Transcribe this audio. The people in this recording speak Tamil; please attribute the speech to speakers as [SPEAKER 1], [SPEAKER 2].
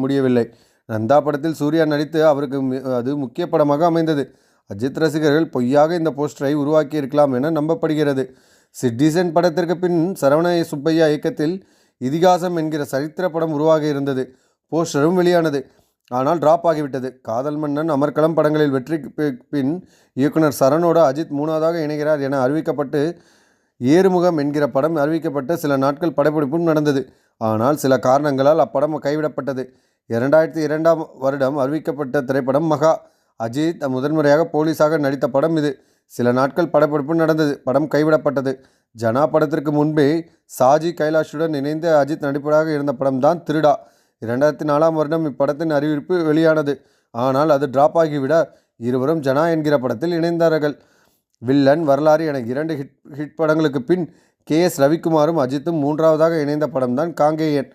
[SPEAKER 1] முடியவில்லை. நந்தா படத்தில் சூர்யா நடித்து அவருக்கு அது முக்கிய படமாக அமைந்தது. அஜித் ரசிகர்கள் பொய்யாக இந்த போஸ்டரை உருவாக்கியிருக்கலாம் என நம்பப்படுகிறது. சிட்டிசன் படத்திற்கு பின் சரவண சுப்பையா இயக்கத்தில் இதிகாசம் என்கிற சரித்திர படம் உருவாக இருந்தது. போஸ்டரும் வெளியானது. ஆனால் டிராப் ஆகிவிட்டது. காதல் மன்னன், அமர்க்களம் படங்களில் வெற்றிக்கு பின் இயக்குனர் சரணோடு அஜித் 3வதாக இணைகிறார் என அறிவிக்கப்பட்டு ஏறுமுகம் என்கிற படம் அறிவிக்கப்பட்டு சில நாட்கள் படப்பிடிப்பும் நடந்தது. ஆனால் சில காரணங்களால் அப்படம் கைவிடப்பட்டது. 2002ஆம் வருடம் அறிவிக்கப்பட்ட திரைப்படம் மகா. அஜித் முதன்முறையாக போலீஸாக நடித்த படம் இது. சில நாட்கள் படப்பிடிப்பு நடந்தது. படம் கைவிடப்பட்டது. ஜனா படத்திற்கு முன்பே சாஜி கைலாஷுடன் இணைந்து அஜித் நடிப்பதாக இருந்த படம்தான் திருடா. 2004ஆம் வருடம் இப்படத்தின் அறிவிப்பு வெளியானது. ஆனால் அது டிராப் ஆகிவிட இருவரும் ஜனா என்கிற படத்தில் இணைந்தார்கள். வில்லன், வரலாறு என 2 ஹிட் படங்களுக்கு பின் KS ரவிக்குமாரும் அஜித்தும் 3வதாக இணைந்த படம்தான் காங்கேயன்.